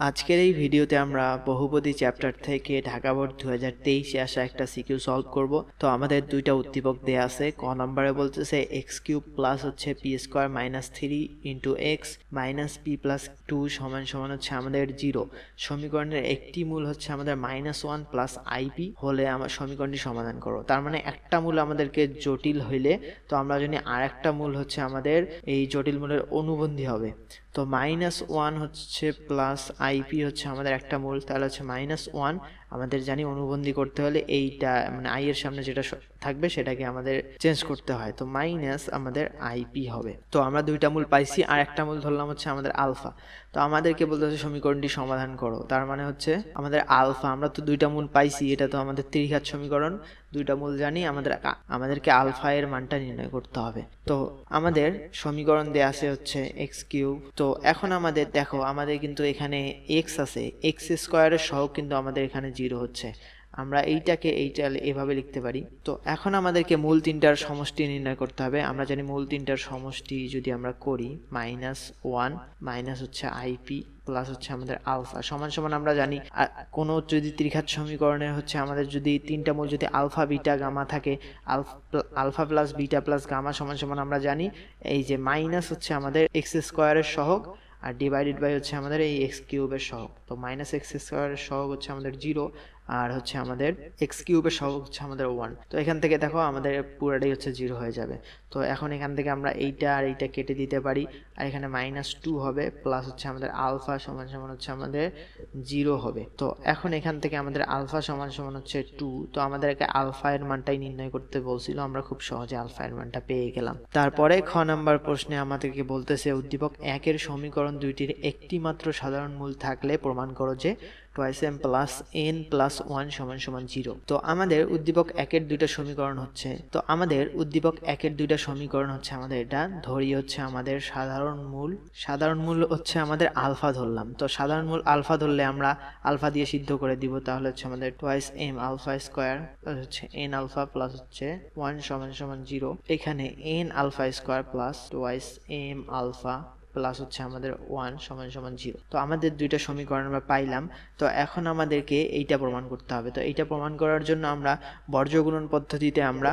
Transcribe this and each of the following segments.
আজকের এই ভিডিওতে আমরা বহুপদী চ্যাপ্টার থেকে ঢাকা বোর্ড 2023-এ আসা একটা সিকিউ সলভ করব। তো আমাদের দুইটা উদ্দীপক দেয়া আছে। ক নম্বরে বলতেছে এক্স কিউব প্লাস হচ্ছে P square minus 3 into x minus P plus 2 সমান সমান হচ্ছে আমাদের 0। সমীকরণের একটি মূল হচ্ছে আমাদের -1 প্লাস আইপি হলে আমার সমীকরণটি সমাধান করো। তার মানে একটা মূল আমাদেরকে জটিল হইলে তো আমরা জানি আর একটা মূল হচ্ছে আমাদের এই জটিল মূলের অনুবন্ধী হবে। তো -1 হচ্ছে প্লাস আইপি হচ্ছে আমাদের একটা মূল, তাহলে হচ্ছে -1 আমাদের জানি অনুবন্ধী করতে হলে এইটা মানে আই এর সামনে যেটা থাকবে সেটাকে আমাদের চেঞ্জ করতে হয়। তো মাইনাস আমাদের আইপি হবে। তো আমরা দুইটা মূল পাইছি, আর একটা মূল ধরলাম হচ্ছে আমাদের আলফা। তো আমাদেরকে বলতে হচ্ছে সমীকরণটি সমাধান করো। তার মানে হচ্ছে আমাদের আলফা, আমরা তো দুইটা মূল পাইছি, এটা তো আমাদের ত্রিঘাত সমীকরণ, দুইটা মূল জানি, আমাদেরকে আলফা এর মানটা নির্ণয় করতে হবে। তো আমাদের সমীকরণ দেয়া আছে হচ্ছে এক্স কিউব। তো এখন আমাদের দেখো, আমাদের কিন্তু এখানে এক্স আছে, এক্স স্কোয়ারের সহগ কিন্তু আমাদের এখানে 0 হচ্ছে। আমরা এইটা এভাবে লিখতে পারি। তো এখন আমাদেরকে মূল তিনটার সমষ্টি নির্ণয় করতে হবে। আমরা জানি মূল তিনটার সমষ্টি যদি আমরা করি -1 মাইনাস হচ্ছে আইপি প্লাস হচ্ছে আমাদের আলফা সমান সমান আমরা জানি কোনো যদি ত্রিঘাত সমীকরণের হচ্ছে আমাদের যদি তিনটা মূল যদি আলফা বিটা গামা থাকে, alpha plus beta plus gamma সমান সমান আমরা জানি এই যে মাইনাস হচ্ছে আমাদের এক্স স্কোয়ারের সহগ আর ডিভাইডেড বাই হচ্ছে আমাদের এই এক্স কিউবের সহগ। তো মাইনাস এক্স স্কোয়ারের সহগ হচ্ছে আমাদের 0 আর হচ্ছে আমাদের এক্স কিউবের সহগ হচ্ছে আমাদের 1। তো এখান থেকে দেখো আমাদের পুরাটাই হচ্ছে 0 হয়ে যাবে। তো এখন এখান থেকে আমরা এইটা আর এইটা কেটে দিতে পারি, আর এখানে -2 হবে প্লাস হচ্ছে আমাদের আলফা সমান সমান হচ্ছে আমাদের 0 হবে। তো এখন এখান থেকে আমাদের আলফা সমান সমান হচ্ছে 2। তো আমাদেরকে আলফা এর মানটাই নির্ণয় করতে বলছিল, আমরা খুব সহজে আলফা এর মানটা পেয়ে গেলাম। তারপরে খ নাম্বার প্রশ্নে আমাদেরকে বলতেছে উদ্দীপক 1 এর সমীকরণ দুইটির একটি মাত্র সাধারণ মূল থাকলে প্রমাণ করো যে 2m প্লাস n প্লাস 1 সমান সমান 0। তো আমাদের উদ্দীপক 1 এর দুইটা সমীকরণ হচ্ছে, আমাদের এটা ধরি হচ্ছে আমাদের সাধারণ মূল হচ্ছে আমাদের আলফা ধরলাম। তো সাধারণ মূল আলফা ধরলে আমরা আলফা দিয়ে সিদ্ধ করে দিব, তাহলে হচ্ছে আমাদের 2m আলফা স্কোয়ার প্লাস হচ্ছে n আলফা প্লাস হচ্ছে 1 সমান সমান 0। এখানে n alpha square plus 2m alpha plus হচ্ছে আমাদের 1 সমান সমান 0। তো আমাদের দুইটা সমীকরণ আমরা পাইলাম। তো এখন আমাদেরকে এইটা প্রমাণ করতে হবে। তো এইটা প্রমাণ করার জন্য আমরা বর্জ্যগুণন পদ্ধতিতে আমরা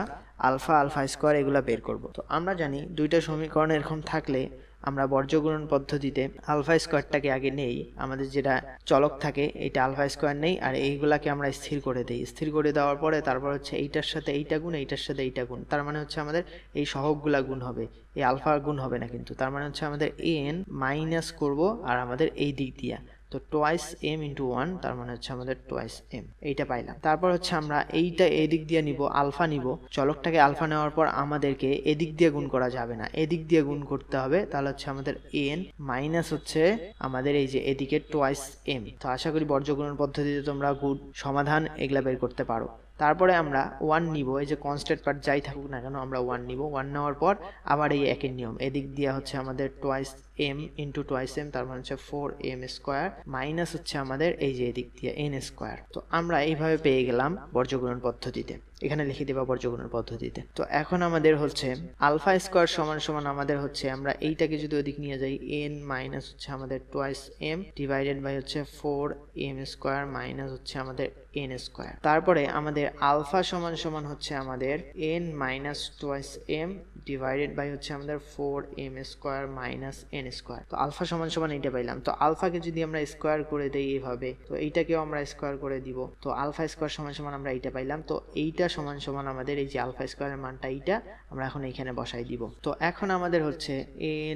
আলফা স্কোয়ার এগুলা বের করব। তো আমরা জানি দুইটা সমীকরণ এরকম থাকলে আমরা বর্জ্যগুণন পদ্ধতিতে আলফা স্কোয়ারটাকে আগে নেই, আমাদের যেটা চলক থাকে এটা আলফা স্কোয়ার নেই, আর এইগুলাকে আমরা স্থির করে দিই। স্থির করে দেওয়ার পরে তারপর হচ্ছে এইটার সাথে এইটা গুণ, এইটার সাথে এইটা গুণ, তার মানে হচ্ছে আমাদের এই সহগগুলা গুণ হবে, এই আলফা গুণ হবে না কিন্তু। তার মানে হচ্ছে আমাদের n মাইনাস করব আর আমাদের এই দিক দিয়া, তো 2m ইন্টু 1 তার মানে হচ্ছে আমাদের 2m, এইটা পাইলাম। তারপর হচ্ছে আমরা এইটা এদিক দিয়ে নিব, আলফা নিব, চলকটাকে আলফা নেওয়ার পর আমাদেরকে এদিক দিয়ে গুণ করা যাবে না, এদিক দিয়ে গুণ করতে হবে। তাহলে হচ্ছে আমাদের n মাইনাস হচ্ছে আমাদের এই যে এদিকে 2m। তো আশা করি বর্জ্যগুণন পদ্ধতিতে তোমরা গুণ সমাধান এগুলা বের করতে পারো। তারপরে আমরা 1 নিব, এই যে কনস্ট্যান্ট পার্ট যাই থাকুক না কেন আমরা 1 নিব। 1 নেওয়ার পর আবার এই একই নিয়ম, এদিক দিয়ে হচ্ছে আমাদের 2m ইন্টু 2m তার মানে হচ্ছে 4m স্কোয়ার মাইনাস হচ্ছে আমাদের এই যে এদিক দিয়ে n স্কোয়ার। তো আমরা এইভাবে পেয়ে গেলাম বর্জ্যগুণন পদ্ধতিতে, এখানে লিখে দেবা বর্জ্যগুণন পদ্ধতিতে। তো এখন আমাদের হচ্ছে আলফা স্কোয়ার সমান সমান আমাদের হচ্ছে আমরা এইটাকে যদি ওদিক নিয়ে যাই n মাইনাস হচ্ছে আমাদের 2m ডিভাইডেড বাই হচ্ছে 4m স্কোয়ার মাইনাস হচ্ছে আমাদের n স্কোয়ার। তারপরে আমাদের আলফা সমান সমান হচ্ছে আমাদের n minus 2m divided by হচ্ছে আমাদের 4m square minus n square. তো আলফা সমান সমান এইটা পাইলাম। তো আলফাকে যদি আমরা স্কোয়ার করে দেই এইভাবে, তো এইটাকেও আমরা স্কোয়ার করে দিব। তো আলফা স্কোয়ার সমান সমান আমরা এইটা পাইলাম। তো এইটা সমান সমান আমাদের এই যে আলফা স্কোয়ারের মানটা এইটা আমরা এখন এইখানে বসাই দিব। তো এখন আমাদের হচ্ছে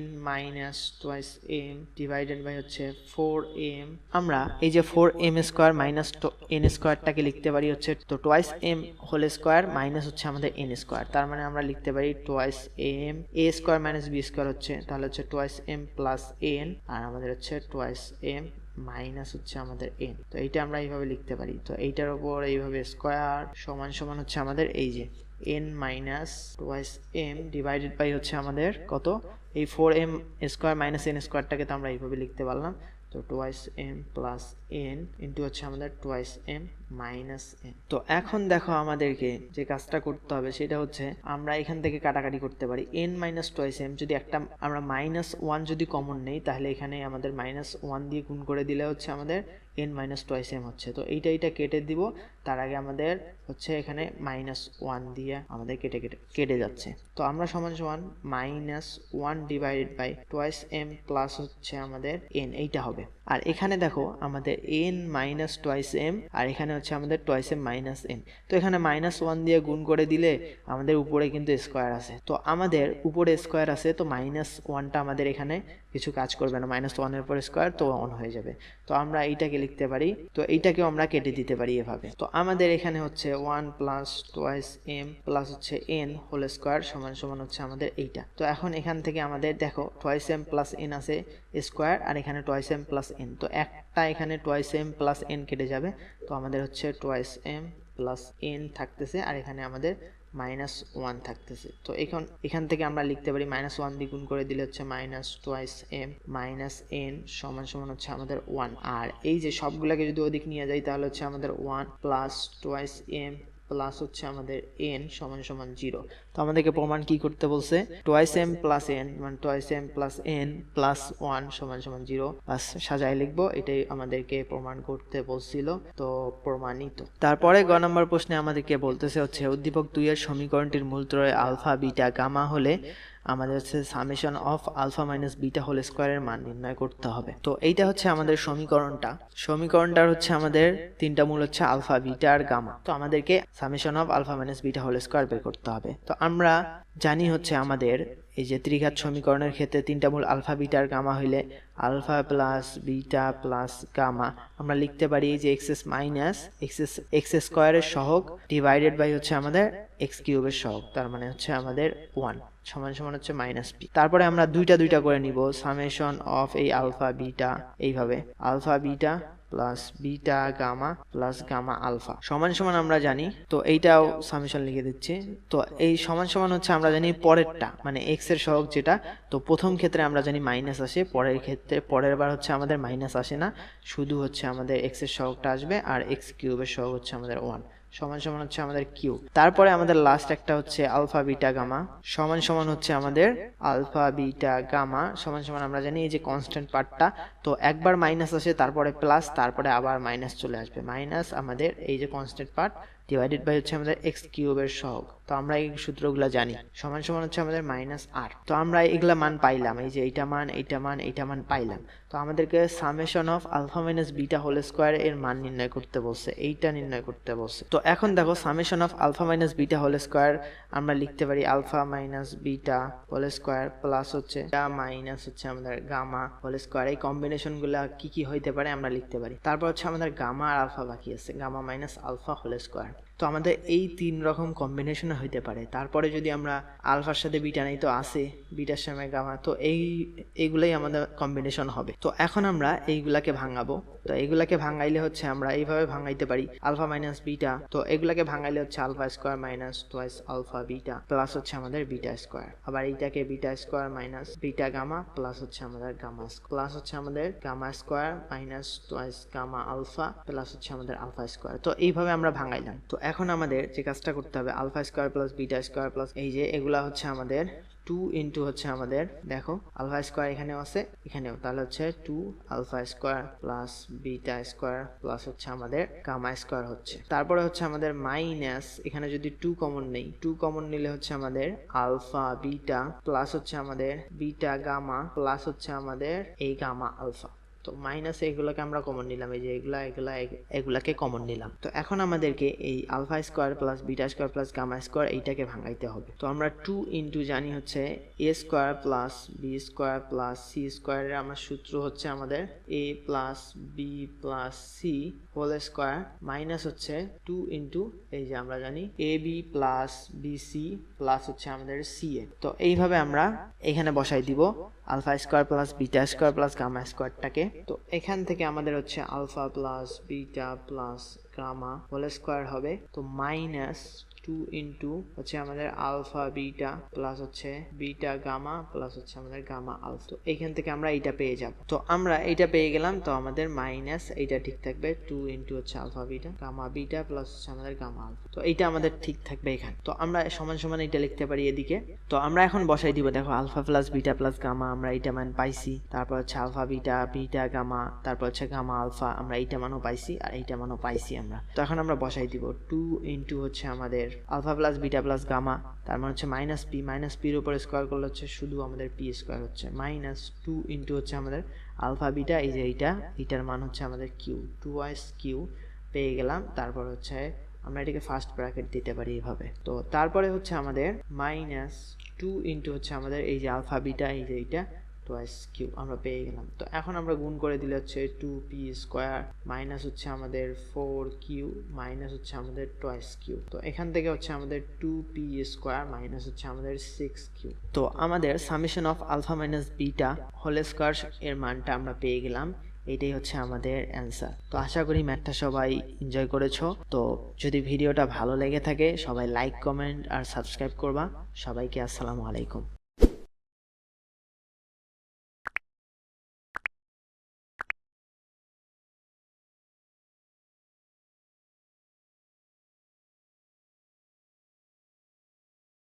n minus 2m divided by হচ্ছে 4m, আমরা এই যে 4m স্কোয়ার মাইনাস n স্কোয়ারটাকে লিখতে পারি হচ্ছে তো 2m হোল স্কোয়ার মাইনাস হচ্ছে আমাদের n স্কোয়ার। তার মানে আমরা লিখতে পারি 2m a square minus b square হচ্ছে, তাহলে হচ্ছে 2m প্লাস n আর আমাদের হচ্ছে 2m মাইনাস হচ্ছে আমাদের n। তো এইটা আমরা এইভাবে লিখতে পারি। তো এইটার উপর এইভাবে স্কোয়ার সমান সমান হচ্ছে আমাদের এই যে n minus 2m divided by হচ্ছে আমাদের কত, এই 4m স্কোয়ার মাইনাস n স্কোয়ারটাকে তো আমরা এইভাবে লিখতে পারলাম। তো 2m প্লাস n ইন্টু হচ্ছে আমাদের 2m মাইনাস এন। তো এখন দেখো আমাদেরকে যে কাজটা করতে হবে সেটা হচ্ছে আমরা এখান থেকে কাটাকাটি করতে পারি। এন মাইনাস টোয়াইস এম যদি একটা আমরা -1 যদি কমন নেই তাহলে এখানে আমাদের -1 দিয়ে গুণ করে দিলে হচ্ছে আমাদের এন মাইনাস টোয়াইস এম হচ্ছে। তো এইটা কেটে দিব, তার আগে আমাদের হচ্ছে এখানে -1 দিয়ে আমাদের কেটে যাচ্ছে। তো আমরা সমান সমান -1 divided by twice M plus হচ্ছে আমাদের এন, এইটা হবে। আর এখানে দেখো আমাদের এন মাইনাস টোয়াইস এম আর এখানে হচ্ছে আমাদের টোয়াইস এম মাইনাস এন। তো এখানে -1 দিয়ে গুণ করে দিলে আমাদের উপরে কিন্তু স্কোয়ার আছে, তো আমাদের উপরে স্কোয়ার আছে, তো -1টা আমাদের এখানে কিছু কাজ করবে না, -1 এর পর স্কোয়ার তো 1 হয়ে যাবে। তো আমরা এইটাকে লিখতে পারি, তো এইটাকেও আমরা কেটে দিতে পারি এভাবে। তো আমাদের এখানে হচ্ছে 1 প্লাস টোয়াইস এম প্লাস হচ্ছে এন হোল স্কোয়ার সমান সমান হচ্ছে আমাদের এইটা। তো এখন এখান থেকে আমাদের দেখো টোয়াইস এম প্লাস এন আছে স্কোয়ার আর এখানে টোয়াইস এম প্লাস এন, তো একটা এখানে টোয়াইস এম প্লাস এন কেটে যাবে, তো আমাদের হচ্ছে টোয়াইস এম প্লাস এন থাকতেছে আর এখানে আমাদের -1 থাকতেছে। তো এখান থেকে আমরা লিখতে পারি -1 দিয়ে গুণ করে দিলে হচ্ছে minus twice M minus N সমান সমান হচ্ছে আমাদের 1। আর এই যে সবগুলোকে যদি ওদিক নিয়ে যাই তাহলে হচ্ছে আমাদের 1 প্লাস টোয়াইস এম প্লাস হচ্ছে আমাদের এন সমান সমান 0। তো আমাদেরকে প্রমাণ কি করতে বলছে, টোয়াইস এম প্লাস এন মানে twice M plus N plus 1 সমান সমান 0, বাস সাজায় লিখবো, এটাই আমাদেরকে প্রমাণ করতে বলছিল। তো প্রমাণিত। তারপরে গ নম্বর প্রশ্নে আমাদেরকে বলতেছে হচ্ছে উদ্দীপক 2 এর সমীকরণটির মূলত্রয় আলফা বিটা গামা হলে আমাদের হচ্ছে summation of alpha minus beta whole স্কোয়ারের মান নির্ণয় করতে হবে। তো এইটা হচ্ছে আমাদের সমীকরণটার হচ্ছে আমাদের তিনটা মূল হচ্ছে আলফা বিটা আর গামা। তো আমাদেরকে summation of alpha minus beta whole square বের করতে হবে। তো আমরা জানি হচ্ছে আমাদের এই যে ত্রিঘাত সমীকরণের ক্ষেত্রে তিনটা মূল আলফা বিটা আর গামা হইলে alpha plus beta plus gamma আমরা লিখতে পারি যে এক্স মাইনাস এক্স স্কোয়ারের সহগ ডিভাইডেড বাই হচ্ছে আমাদের এক্স কিউবের সহগ, তার মানে হচ্ছে আমাদের 1 সমান সমান হচ্ছে -p। তারপরে আমরা দুইটা করে নিব সামেশন অফ এই আলফা বিটা, এইভাবে alpha beta plus beta gamma plus gamma alpha সমান সমান আমরা জানি, তো এইটাও সামেশন লিখে দিচ্ছি। তো এই সমান সমান হচ্ছে আমরা জানি পরেরটা মানে এক্স এর সহগ যেটা, তো প্রথম ক্ষেত্রে আমরা জানি মাইনাস আসে, পরের বার হচ্ছে আমাদের মাইনাস আসে না, শুধু হচ্ছে আমাদের এক্স এর সহগটা আসবে আর এক্স কিউবের সহগ হচ্ছে আমাদের 1 সমান সমান হচ্ছে আমাদের কিউ। তারপরে আমাদের লাস্ট একটা হচ্ছে আলফা বিটা গামা সমান সমান হচ্ছে আমাদের আলফা বিটা গামা সমান সমান আমরা জানি এই যে কনস্ট্যান্ট পার্টটা, তো একবার মাইনাস আসে তারপরে প্লাস তারপরে আবার মাইনাস চলে আসবে, মাইনাস আমাদের এই যে কনস্ট্যান্ট পার্ট ডিভাইডেড বাই হচ্ছে আমাদের এক্স কিউবের সহগ। তো আমরা এই সূত্রগুলো জানি সমান সমান হচ্ছে আমাদের -r। তো আমরা এগুলা মান পাইলাম, এই যে এইটা মান পাইলাম। তো আমাদেরকে summation of alpha minus beta whole square এর মান নির্ণয় করতে বলছে, এইটা নির্ণয় করতে বলছে। তো এখন দেখো summation of alpha minus beta whole square আমরা লিখতে পারি alpha minus beta whole square plus হচ্ছে মাইনাস হচ্ছে আমাদের গামা হোল স্কোয়ার। এই কম্বিনেশন গুলা কি হইতে পারে আমরা লিখতে পারি। তারপর হচ্ছে আমাদের গামা আর আলফা বাকি আছে, gamma minus alpha whole square. তো আমাদের এই 3 রকম কম্বিনেশন হইতে পারে। তারপরে যদি আমরা আলফার সাথে বিটা নেই তো আছে, বিটার সাথে গামা, তো এইগুলাই আমাদের কম্বিনেশন হবে। তো এখন আমরা এইগুলাকে ভাঙাবো। তো এইগুলাকে ভাঙাইলে হচ্ছে আমরা এইভাবে ভাঙাইতে পারি আলফা মাইনাস বিটা, তো এগুলাকে ভাঙাইলে হচ্ছে alpha square minus twice alpha beta plus হচ্ছে আমাদের বিটা স্কোয়ার, আবার এইটাকে beta square minus beta gamma plus হচ্ছে আমাদের গামা প্লাস হচ্ছে আমাদের gamma square minus twice gamma alpha plus হচ্ছে আমাদের আলফা স্কোয়ার। তো এইভাবে আমরা ভাঙাইলাম। তো এখন আমাদের যে কাজটা করতে হবে alpha square plus beta square plus এই যে এগুলা হচ্ছে আমাদের 2 ইন্টু হচ্ছে আমাদের দেখো আলফা স্কোয়ার এখানেও আছে এখানেও, তাহলে হচ্ছে 2 alpha square plus beta square plus হচ্ছে আমাদের গামা স্কোয়ার হচ্ছে। তারপরে হচ্ছে আমাদের মাইনাস এখানে যদি 2 কমন নেই, 2 কমন নিলে হচ্ছে আমাদের আলফা বিটা প্লাস হচ্ছে আমাদের বিটা গামা প্লাস হচ্ছে আমাদের এই গামা আলফা। তো মাইনাস এগুলোকে আমরা কমন নিলাম, এই যে এগুলাকে কমন নিলাম। তো এখন আমাদেরকে এই alpha square plus beta square plus gamma square এইটাকে ভাঙাইতে হবে। তো আমরা 2 ইন্টু জানি হচ্ছে A square plus B square plus C স্কোয়ারের আমার সূত্র হচ্ছে আমাদের A plus B plus C whole square minus হচ্ছে 2 ইন্টু এই যে আমরা জানি A B plus B C plus হচ্ছে আমাদের সি এ। তো এইভাবে আমরা এখানে বসাই দিব alpha square plus beta square plus গামা স্কোয়ারটাকে। তো এখান থেকে আমাদের হচ্ছে alpha plus beta plus gamma whole square হবে, তো মাইনাস 2 ইন্টু হচ্ছে আমাদের আলফা বিটা প্লাস হচ্ছে বিটা গামা প্লাস হচ্ছে আমাদের গামা আলফা। তো এখান থেকে আমরা এইটা পেয়ে যাব। তো আমরা এইটা পেয়ে গেলাম, তো আমাদের মাইনাস এইটা ঠিক থাকবে 2 ইন্টু হচ্ছে alpha beta gamma beta plus হচ্ছে আমাদের গামা আলফা। তো এইটা আমাদের ঠিক থাকবে এখানে। তো আমরা সমান সমান এটা লিখতে পারি এদিকে। তো আমরা এখন বসাই দিব, দেখো alpha plus beta plus gamma আমরা এইটা মান পাইছি, তারপর হচ্ছে আলফা বিটা বিটা গামা, তারপর হচ্ছে গামা আলফা আমরা এইটা মানও পাইছি আর এইটা মানও পাইছি আমরা। তো এখন আমরা বসাই দিব 2 ইন্টু হচ্ছে আমাদের alpha plus beta plus gamma, তার মানে হচ্ছে মাইনাস পির উপরে স্কোয়ার করলে হচ্ছে শুধু আমাদের পি স্কোয়ার হচ্ছে, মাইনাস 2 ইন্টু হচ্ছে আমাদের আলফা বিটা, এই যে এইটার মান হচ্ছে আমাদের কিউ, 2s কিউ পেয়ে গেলাম। তারপর হচ্ছে আমরা এটাকে ফার্স্ট ব্র্যাকেট দিতে পারি এইভাবে। তো তারপরে হচ্ছে আমাদের মাইনাস 2 ইন্টু হচ্ছে আমাদের এই যে আলফা বিটা, এই যে এইটা টোয়াইস কিউ আমরা পেয়ে গেলাম। তো এখন আমরা গুণ করে দিলে হচ্ছে 2p স্কোয়ার মাইনাস হচ্ছে আমাদের 4q মাইনাস হচ্ছে আমাদের টোয়াইস কিউ। তো এখান থেকে হচ্ছে আমাদের 2p স্কোয়ার মাইনাস হচ্ছে আমাদের 6q। তো আমাদের summation of alpha minus beta whole square এর মানটা আমরা পেয়ে গেলাম। এইটাই হচ্ছে আমাদের অ্যান্সার। তো আশা করি ম্যাথটা সবাই এনজয় করেছো। তো যদি ভিডিওটা ভালো লেগে থাকে সবাই লাইক কমেন্ট আর সাবস্ক্রাইব করবা। সবাইকে আসসালামু আলাইকুম।